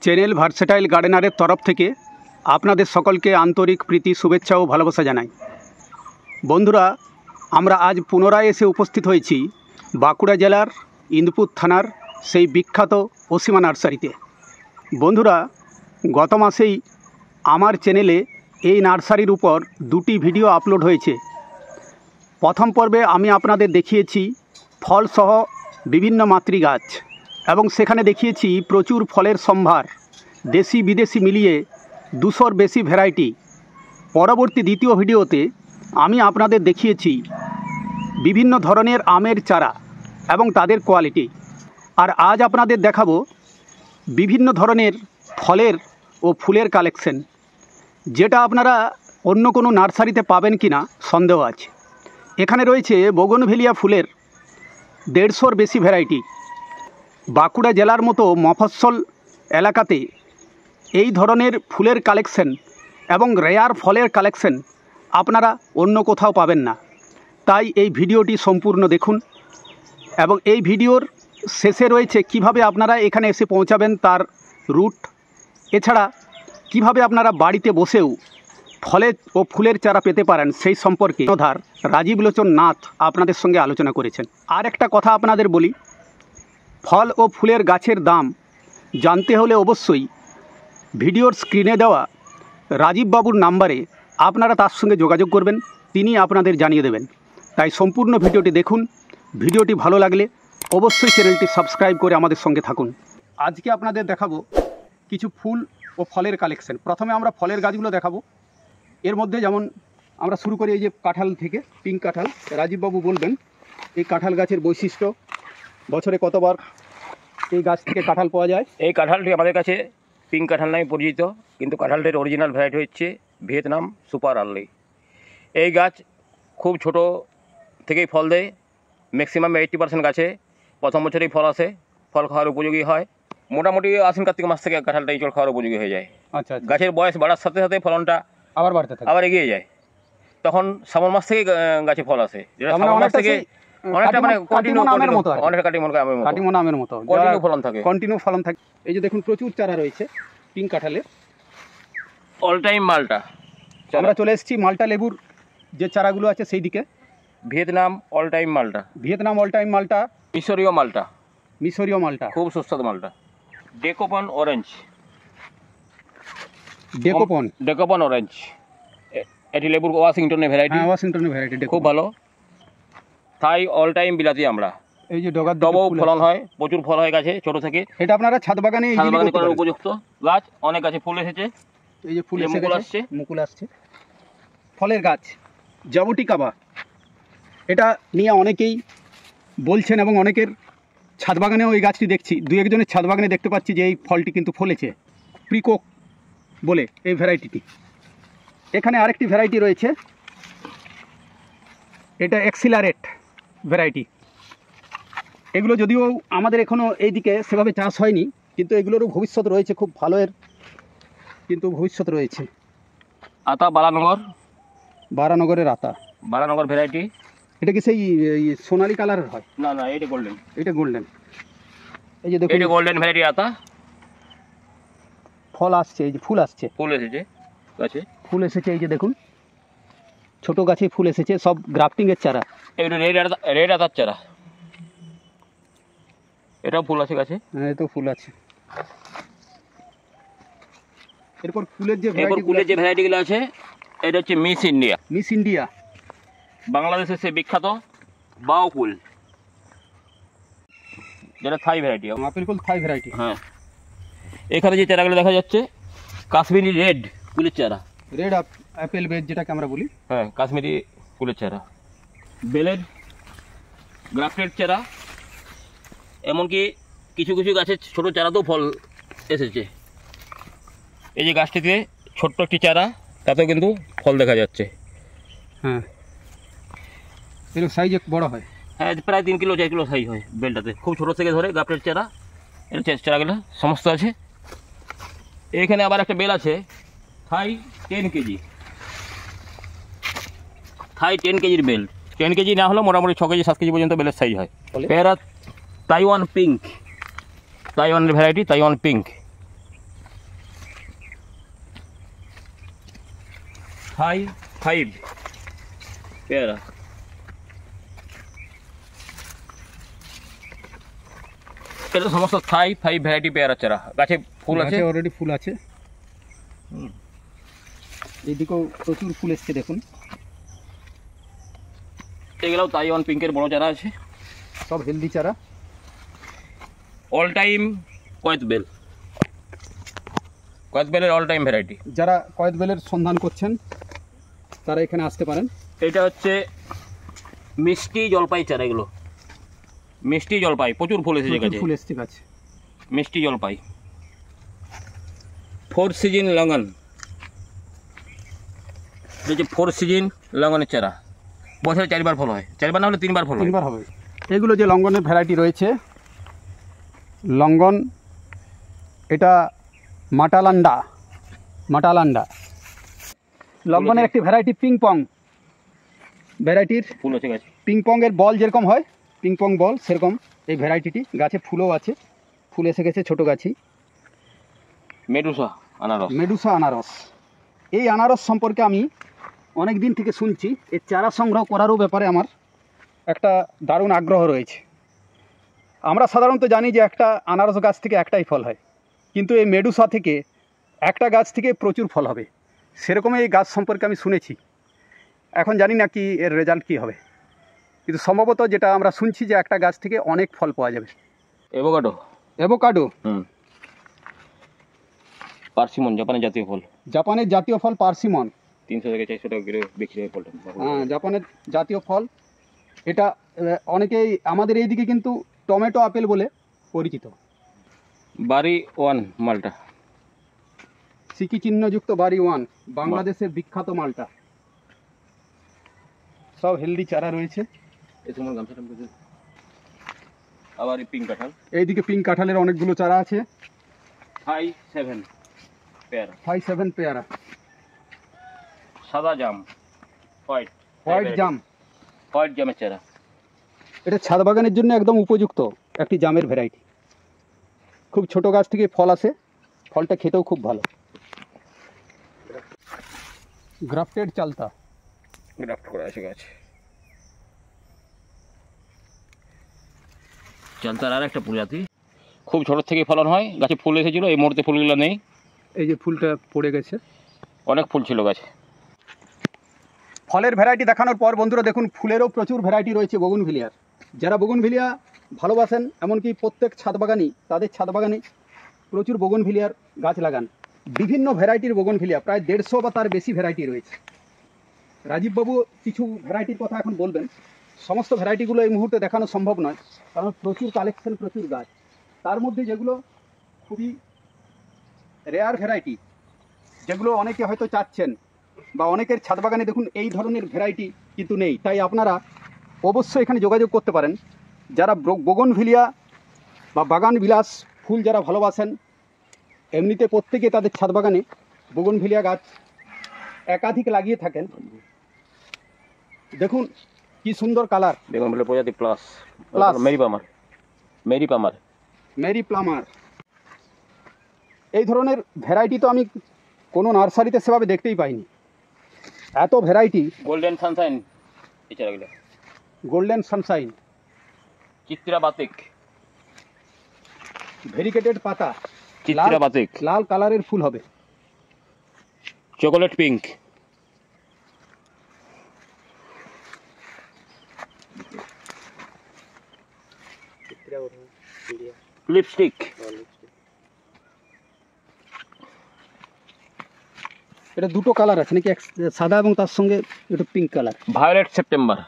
Channel versatile গার্ডেনারের তরফ থেকে আপনাদের সকলকে আন্তরিক প্রীতি শুভেচ্ছা ও ভালোবাসা জানাই। বন্ধুরা, আমরা আজ পুনরায় এসে উপস্থিত হয়েছি বাঁকুড়া জেলার ইন্দুপুর থানার সেই বিখ্যাত অসীমা নার্সারিতে। বন্ধুরা, গত মাসেই আমার চ্যানেলে এই নার্সারির উপর দুটি ভিডিও আপলোড হয়েছে। প্রথম পর্বে আমি আপনাদের দেখিয়েছি ফলসহ বিভিন্ন মাতৃ গাছ এবং সেখানে দেখিয়েছি প্রচুর ফলের সম্ভার, দেশি বিদেশি মিলিয়ে 200-র বেশি ভ্যারাইটি। পরবর্তী দ্বিতীয় ভিডিওতে আমি আপনাদের দেখিয়েছি বিভিন্ন ধরনের আমের চারা এবং তাদের কোয়ালিটি। আর আজ আপনাদের দেখাবো বিভিন্ন ধরনের ফলের ও ফুলের কালেকশন, যেটা আপনারা অন্য কোনো নার্সারিতে পাবেন কি না সন্দেহ আছে। এখানে রয়েছে বোগনভেলিয়া ফুলের 150-র বেশি ভ্যারাইটি। বাঁকুড়া জেলার মতো মফস্বল এলাকাতে এই ধরনের ফুলের কালেকশন এবং রেয়ার ফলের কালেকশন আপনারা অন্য কোথাও পাবেন না। তাই এই ভিডিওটি সম্পূর্ণ দেখুন এবং এই ভিডিওর শেষে রয়েছে কিভাবে আপনারা এখানে এসে পৌঁছাবেন তার রুট, এছাড়া কিভাবে আপনারা বাড়িতে বসেও ফলের ও ফুলের চারা পেতে পারেন সেই সম্পর্কে রাজীব লোচন নাথ আপনাদের সঙ্গে আলোচনা করেছেন। আর একটা কথা আপনাদের বলি, ফল ও ফুলের গাছের দাম জানতে হলে অবশ্যই ভিডিওর স্ক্রিনে দেওয়া রাজীব বাবুর নাম্বারে আপনারা তার সঙ্গে যোগাযোগ করবেন, তিনি আপনাদের জানিয়ে দেবেন। তাই সম্পূর্ণ ভিডিওটি দেখুন। ভিডিওটি ভালো লাগলে অবশ্যই চ্যানেলটি সাবস্ক্রাইব করে আমাদের সঙ্গে থাকুন। আজকে আপনাদের দেখাবো কিছু ফুল ও ফলের কালেকশন। প্রথমে আমরা ফলের গাছগুলো দেখাবো। এর মধ্যে যেমন আমরা শুরু করি এই যে কাঁঠাল থেকে, পিঙ্ক কাঁঠাল। রাজীববাবু বলবেন এই কাঁঠাল গাছের বৈশিষ্ট্য, বছরে কতবার এই গাছ থেকে কাঁঠাল পাওয়া যায়। এই কাঁঠালটি আমাদের কাছে পিঙ্ক কাঁঠাল নামে পরিচিত, কিন্তু কাঁঠালটির অরিজিনাল ভ্যারাইটি হচ্ছে ভিয়েতনাম সুপার আর্লি। এই গাছ খুব ছোট থেকেই ফল দেয়। ম্যাক্সিমাম 80% গাছে প্রথম বছরেই ফল আসে, ফল খাওয়ার উপযোগী হয়। মোটামুটি আশ্বিন কার্তিক মাস থেকে কাঁঠালটা ইঁচড় খাওয়ার উপযোগী হয়ে যায়। আচ্ছা, গাছের বয়স বাড়ার সাথে সাথে ফলনটা আবার বাড়তে থাকে, আবার এগিয়ে যায়। তখন শ্রাবণ মাস থেকে গাছে ফল আসে, যেটা শ্রাবণ মাস থেকে অনেকটা মানে কন্টিনিউ অনেকটা কাটিমোনা আমের মতো কন্টিনিউ ফলন থাকে। এই যে দেখুন প্রচুর চারা রয়েছে পিঙ্ক কাঁঠালের। অল টাইম মালটা। আমরা চলে এসেছি মালটা লেবুর যে চারাগুলো আছে সেই দিকে। ভিয়েতনাম অল টাইম মালটা, ভিয়েতনাম অল টাইম মালটা, মিশরীয় মালটা, মিশরীয় মালটা, খুব সুস্বাদু মালটা। ডেকোপন অরেঞ্জ, ডেকোপন অরেঞ্জ, এটি লেবুর ওয়াশিংটনের ভ্যারাইটি। ওয়াশিংটনের ভ্যারাইটি খুব ভালো। থাই অল টাইম বিলাতি আমরা। এই যে ডগাও ফলন হয়, প্রচুর ফল হয় গাছে ছোট থেকে। এটা আপনারা ছাদ বাগানে করার উপযুক্ত গাছ। অনেক গাছে ফুল এসেছে, এই যে ফুল আসছে, মুকুল আসছে। ফলের গাছ জাবুটিকাবা, এটা নিয়ে অনেকেই বলছেন এবং অনেকের ছাদ বাগানেও এই গাছটি দেখছি। দু একজনের ছাদ বাগানে দেখতে পাচ্ছি যে এই ফলটি কিন্তু ফলেছে। প্রিকক বলে এই ভ্যারাইটিটি। এখানে আরেকটি ভ্যারাইটি রয়েছে, এটা এক্সিলারেট ভ্যারাইটি। এগুলো যদিও আমাদের এখনও এইদিকে সেভাবে চাষ হয়নি, কিন্তু এগুলোরও ভবিষ্যৎ রয়েছে, খুব ভালো এর কিন্তু ভবিষ্যৎ রয়েছে। আতা বারানগর, বারানগরের আতা, বারানগর ভ্যারাইটি। এটা কি সেই সোনালি কালারের হয়? না না, এটা গোল্ডেন। এটা গোল্ডেন। এই যে দেখুন, এটা গোল্ডেন ভ্যারাইটি আতা। ফল আসছে, এই যে ফুল আসছে, ফুল এসেছে গাছে, ফুল এসেছে। এই যে দেখুন ছোট গাছে ফুল এসেছে, সব গ্রাফটিংয়ের চারা। এটা রেড আতার চারা। এটাও ফুল আছে গাছে। হ্যাঁ, এটাও ফুল আছে। এরপর ফুলের যে ভ্যারাইটিগুলো আছে, এটা হচ্ছে মিস ইন্ডিয়া। মিস ইন্ডিয়া বাংলাদেশের সে বিখ্যাত বাউ ফুল, যেটা থাই ভ্যারাইটি। আপেল ফুল থাই ভ্যারাইটি। হ্যাঁ, এখানে যে চারাগুলো দেখা যাচ্ছে কাশ্মীরি রেড ফুলের চারা, রেড অ্যাপেল বেড যেটাকে আমরা বলি। হ্যাঁ, কাশ্মীরি ফুলের চারা, বেলের গ্রাফটেড চারা। এমনকি কিছু কিছু গাছের ছোটো চারাতেও ফল এসেছে। এই যে গাছটিতে ছোট্ট একটি চারা, তাতেও কিন্তু ফল দেখা যাচ্ছে। হ্যাঁ, এর সাইজ বড় হয়। হ্যাঁ, প্রায় 3 কিলো 4 কিলো সাইজ হয় বেলটাতে। খুব ছোটো থেকে ধরে গ্রাফটেড চারা, এর চারাগুলো সমস্ত আছে। এখানে আবার একটা বেল আছে, থাই 10 কেজি, থাই 10 কেজির বেল। 10 কেজি না হলেও মোটামুটি 6 কেজি 7 কেজি পর্যন্ত বেলের সাইজ হয়। পেয়ারা তাইওয়ান পিঙ্ক, তাইওয়ানের ভ্যারাইটি তাইওয়ান পিঙ্ক। থাই 5 পেয়ারা। এটা সমস্ত থাই 5 ভ্যারাইটি পেয়ারা চারা। গাছে ফুল আছে, অলরেডি ফুল আছে। এইদিকেও প্রচুর ফুল এসছে দেখুন। এগুলোও তাইওয়ান পিঙ্কের বড় চারা আছে, সব হেলদি চারা। অল টাইম কয়েতবেল, কয়েতবেলের অল টাইম ভ্যারাইটি। যারা কয়েতবেলের সন্ধান করছেন তারা এখানে আসতে পারেন। এটা হচ্ছে মিষ্টি জলপাই চারা। এগুলো মিষ্টি জলপাই, প্রচুর ফুল এসেছে গাছে, ফুল এসছে গাছে। মিষ্টি জলপাই। 4 সিজন লঙ্গন, এই যে 4 সিজন লঙ্গনের চারা, বছরে 4 বার ফল হয়, 4 বার না হলে 3 বার ফল হয়। 3 বার হবে। এগুলো যে লঙ্গনের ভ্যারাইটি রয়েছে, লঙ্গন এটা মাটালান্ডা, মাটালান্ডা লঙ্গনের একটি ভ্যারাইটি। পিং পং ভ্যারাইটির ফুল আছে গাছে। পিং পংয়ের বল যেরকম হয়, পিং পং বল সেরকম এই ভ্যারাইটিটি। গাছে ফুলও আছে, ফুল এসে গেছে ছোটো গাছেই। মেডুসা আনারস, মেডুসা আনারস। এই আনারস সম্পর্কে আমি অনেক দিন থেকে শুনছি। এর চারা সংগ্রহ করারও ব্যাপারে আমার একটা দারুণ আগ্রহ রয়েছে। আমরা সাধারণত জানি যে একটা আনারস গাছ থেকে একটাই ফল হয়, কিন্তু এই মেডুসা থেকে একটা গাছ থেকে প্রচুর ফল হবে, সেরকমই এই গাছ সম্পর্কে আমি শুনেছি। এখন জানি না কি এর রেজাল্ট কী হবে, কিন্তু সম্ভবত যেটা আমরা শুনছি যে একটা গাছ থেকে অনেক ফল পাওয়া যাবে। এভোকাডো, অ্যাভোকাডো, পার্সিমন জাপানের জাতীয় ফল। জাপানের জাতীয় ফল পার্সিমন, 300 থেকে 400 টাকা কিলো বিক্রি হয় ফলটা। হ্যাঁ, জাপানের জাতীয় ফল। এটা অনেকেই আমাদের এইদিকে কিন্তু টমেটো আপেল বলে পরিচিত। বাড়ি 1 মালটা, সিকি চিহ্নযুক্ত বাড়ি 1, বাংলাদেশের বিখ্যাত মালটা। সব হেলদি চারা রয়েছে। এই সময় গামছাটা বুঝে। আবার এই পিঙ্ক কাঁঠাল, এইদিকে পিঙ্ক কাঁঠালের অনেকগুলো চারা আছে। 5-7 পেয়ারা, 5-7 পেয়ারা। সাদা জাম, হোয়াইট জাম, হোয়াইট জামের চারা। এটা ছাদ বাগানের জন্য একদম উপযুক্ত একটি জামের ভ্যারাইটি। খুব ছোট গাছ থেকে ফল আসে, ফলটা খেতেও খুব ভালো। গ্রাফটেড চালতা, গ্রাফট করা আছে গাছ। চালতার আর একটা প্রজাতি, খুব ছোট থেকে ফলন হয়। গাছে ফুল এসেছিল, এই মুহূর্তে ফুলগুলো নেই। এই যে ফুলটা পড়ে গেছে। অনেক ফুল ছিল গাছে। ফলের ভ্যারাইটি দেখানোর পর বন্ধুরা দেখুন, ফুলেরও প্রচুর ভ্যারাইটি রয়েছে বোগনভিলিয়ার। যারা বোগনভিলিয়া ভালোবাসেন, এমনকি প্রত্যেক ছাদ বাগানই, তাদের ছাদ বাগানে প্রচুর বোগনভিলিয়ার গাছ লাগান। বিভিন্ন ভ্যারাইটির বোগনভিলিয়া, প্রায় 150 বা তার বেশি ভ্যারাইটি রয়েছে। রাজীববাবু কিছু ভ্যারাইটির কথা এখন বলবেন। সমস্ত ভ্যারাইটিগুলো এই মুহূর্তে দেখানো সম্ভব নয়, কারণ প্রচুর কালেকশন, প্রচুর গাছ। তার মধ্যে যেগুলো খুবই রেয়ার ভ্যারাইটি, যেগুলো অনেকে হয়তো চাচ্ছেন, বা অনেকের ছাদ বাগানে দেখুন এই ধরনের ভ্যারাইটি কিন্তু নেই, তাই আপনারা অবশ্যই এখানে যোগাযোগ করতে পারেন। যারা বোগনভিলিয়া বা বাগান বিলাস ফুল যারা ভালোবাসেন, এমনিতে প্রত্যেকে তাদের ছাদ বাগানে বোগনভিলিয়া গাছ একাধিক লাগিয়ে থাকেন। দেখুন কি সুন্দর কালার। বেগুন বলে প্রজাতি প্লাস, মেরি পামার। এই ধরনের ভ্যারাইটি তো আমি কোনো নার্সারিতে সেভাবে দেখতেই পাইনি, এত ভ্যারাইটি। গোল্ডেন সানশাইন, এই চারাগুলো গোল্ডেন সানশাইন, চিত্রা বাতিক, ভেরিকেটেড পাতা, চিত্রা বাতিক, লাল কালারের ফুল হবে। চকোলেট পিঙ্ক, লিপস্টিক, এটা দুটো কালার আছে নাকি, সাদা এবং তার সঙ্গে একটু পিঙ্ক কালার। Violet September.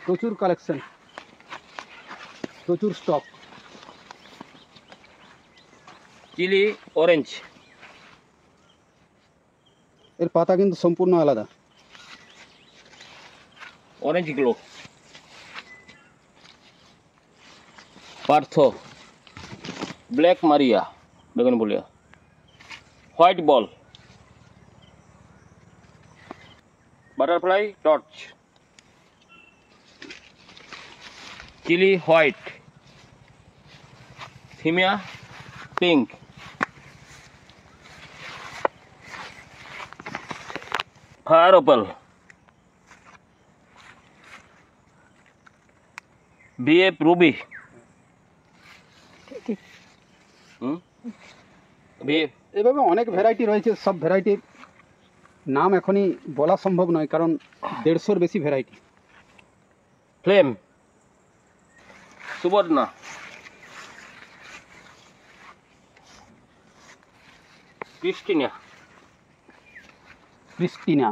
প্রচুর কালেকশন, প্রচুর স্টক। চিলি অরেঞ্জ, এর পাতা কিন্তু সম্পূর্ণ আলাদা। অরেঞ্জ গ্লো, পার্থ, ব্ল্যাক মারিয়া, বেগুন বলিয়া, white ball, butterfly torch, chilli white, থিমিয়া pink, fire opal, BF ruby, BF এভাবে অনেক ভ্যারাইটি রয়েছে। সব ভ্যারাইটির নাম এখনই বলা সম্ভব নয়, কারণ 150-র বেশি variety. Flame, Suvarna, Christina, Christina,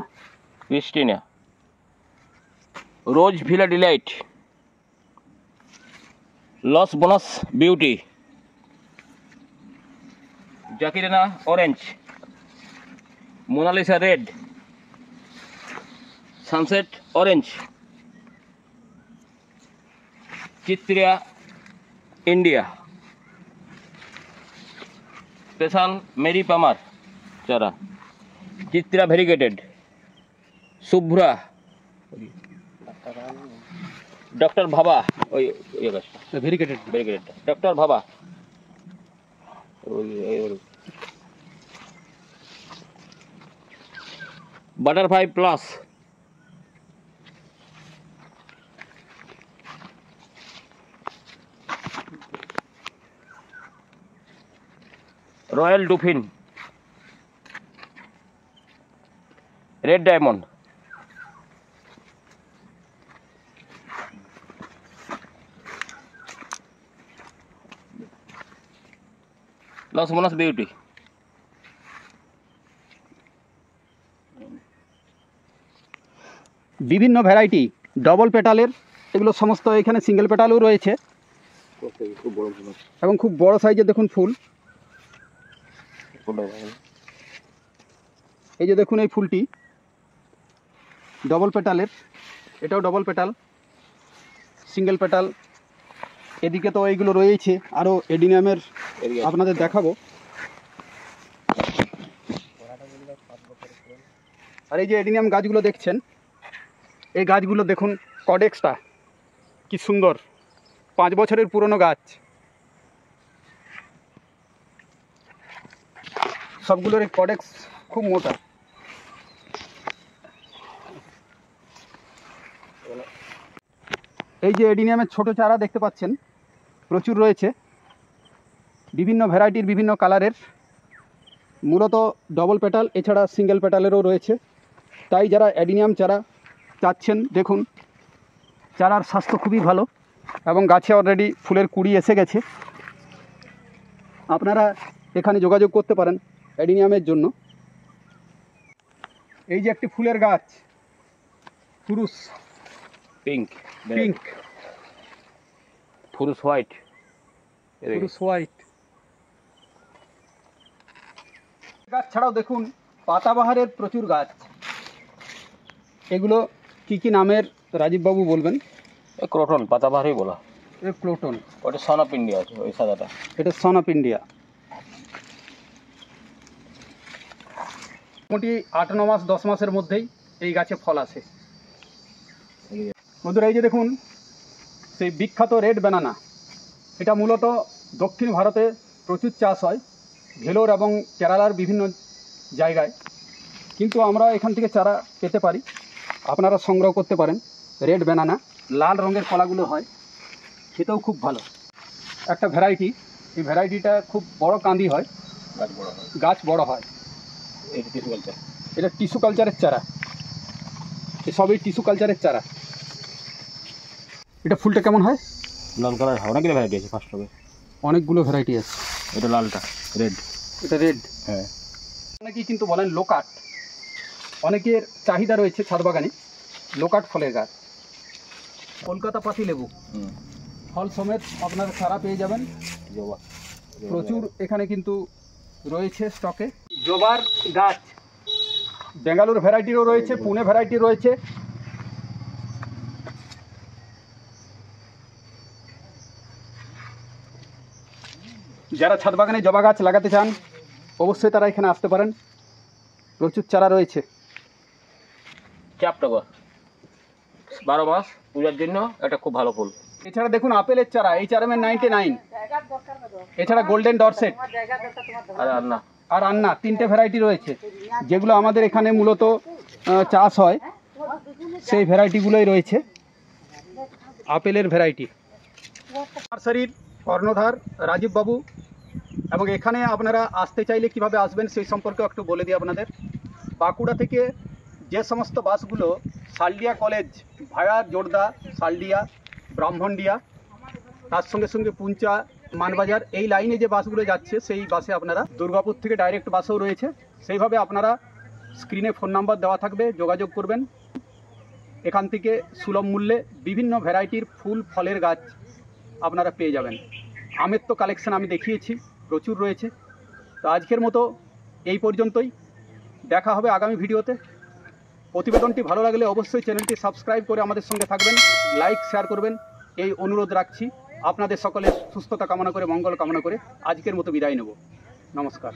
Christina, rose villa delight, Los Banos beauty, জাকিরানা orange, Mona Lisa red, sunset orange, চিত্রিয়া ইন্ডিয়া, স্পেশাল মেরি পামার চারা, চিত্রা ভেরিগেটেড, শুভ্রা, ডক্টর ভাবা, ওই variegated. Variegated doctor Bhabha, butterfly plus, royal Dauphine, red diamond, Los Banos beauty, বিভিন্ন variety double পেটালের, এগুলো সমস্ত এখানে single পেটালও রয়েছে এবং খুব বড় সাইজের দেখুন ফুল। এই যে দেখুন এই ফুলটি ডবল পেটালের, এটাও ডবল পেটাল, সিঙ্গেল পেটাল। এদিকে তো এইগুলো রয়েছে, আরও এডিনিয়ামের আপনাদের দেখাবো। আর এই যে এডিনিয়াম গাছগুলো দেখছেন, এই গাছগুলো দেখুন, কডেক্সটা কি সুন্দর, 5 বছরের পুরনো গাছ। সবগুলোর এই কডেক্স খুব মোটা। এই যে এডিনিয়ামের ছোট চারা দেখতে পাচ্ছেন, প্রচুর রয়েছে, বিভিন্ন ভ্যারাইটির, বিভিন্ন কালারের, মূলত ডবল পেটাল, এছাড়া সিঙ্গেল পেটালেরও রয়েছে। তাই যারা এডিনিয়াম চারা চাচ্ছেন, দেখুন চারার স্বাস্থ্য খুবই ভালো এবং গাছে অলরেডি ফুলের কুড়ি এসে গেছে। আপনারা এখানে যোগাযোগ করতে পারেন এডিনিয়ামের জন্য। এই যে একটি ফুলের গাছ, ফুরুস পিঙ্ক, পিঙ্ক, ফুরুস হোয়াইট, ফুরুস হোয়াইট গাছ ছাড়াও দেখুন পাতাবাহারের প্রচুর গাছ। এগুলো কি কি নামের রাজীববাবু বলবেন? ক্রোটন, পাতাবাহারই বলা। এ ক্লোটন, ওটা সন অফ ইন্ডিয়া আছে, ওই সাদাটা। এটা সন অফ ইন্ডিয়া। মোটামুটি 8-9 মাস 10 মাসের মধ্যেই এই গাছে ফল আসে। বন্ধুরা এই যে দেখুন সেই বিখ্যাত রেড ব্যানানা, এটা মূলত দক্ষিণ ভারতে প্রচুর চাষ হয়, ভেলোর এবং কেরালার বিভিন্ন জায়গায়, কিন্তু আমরা এখান থেকে চারা পেতে পারি, আপনারা সংগ্রহ করতে পারেন। রেড ব্যানানা, লাল রঙের কলাগুলো হয়, খেতেও খুব ভালো একটা ভ্যারাইটি। এই ভ্যারাইটিটা খুব বড় কাঁদি হয়, গাছ বড় হয়। এটা টিস্যু কালচারের চারা, সবই টিস্যু কালচারের চারা। এটা ফুলটা কেমন হয়? লাল কালার, অনেকগুলো ভ্যারাইটি আছে, ফার্স্ট হবে অনেকগুলো ভ্যারাইটি আছে। এটা লালটা রেড, এটা রেড। হ্যাঁ। অনেকেই কিন্তু বলেন লোকাট, অনেকের চাহিদা রয়েছে ছাদ বাগানে লোকাট ফলের গাছ। কলকাতা পাতি লেবু, ফল সমেত আপনারা চারা পেয়ে যাবেন, প্রচুর এখানে কিন্তু রয়েছে স্টকে। জবার গাছ বেঙ্গালুরু ভ্যারাইটিরও রয়েছে, পুনে ভ্যারাইটি রয়েছে। যারা ছাদ বাগানে জবা গাছ লাগাতে চান অবশ্যই তারা এখানে আসতে পারেন, প্রচুর চারা রয়েছে। চাপটগর 12 মাস পূজার জন্য এটা খুব ভালো ফুল। এছাড়া দেখুন আপেলের চারা, এই চারামের 99, এছাড়া গোল্ডেন ডরসেট আর আন্না, 3টে ভ্যারাইটি রয়েছে, যেগুলো আমাদের এখানে মূলত চাষ হয়, সেই ভ্যারাইটিগুলোই রয়েছে আপেলের ভ্যারাইটি। নার্সারির কর্ণধার রাজীব বাবু, এবং এখানে আপনারা আসতে চাইলে কিভাবে আসবেন সেই সম্পর্কে একটু বলে দিই আপনাদের। বাঁকুড়া থেকে যে সমস্ত বাসগুলো সালডিয়া কলেজ ভায়া জোরদা, সালডিয়া, ব্রাহ্মণডিয়া, তার সঙ্গে সঙ্গে পুঞ্চা, মানবাজার, এই লাইনে যে বাসগুলো যাচ্ছে সেই বাসে আপনারা, দুর্গাপুর থেকে ডাইরেক্ট বাসও রয়েছে, সেইভাবে আপনারা স্ক্রিনে ফোন নাম্বার দেওয়া থাকবে, যোগাযোগ করবেন। এখান থেকে সুলভ মূল্যে বিভিন্ন ভ্যারাইটির ফুল ফলের গাছ আপনারা পেয়ে যাবেন। আমের তো কালেকশন আমি দেখিয়েছি, প্রচুর রয়েছে। তো আজকের মতো এই পর্যন্তই, দেখা হবে আগামী ভিডিওতে। প্রতিবেদনটি ভালো লাগলে অবশ্যই চ্যানেলটি সাবস্ক্রাইব করে আমাদের সঙ্গে থাকবেন, লাইক শেয়ার করবেন, এই অনুরোধ রাখছি। আপনাদের সকলের সুস্থতা কামনা করে, মঙ্গল কামনা করে আজকের মতো বিদায় নেব। নমস্কার।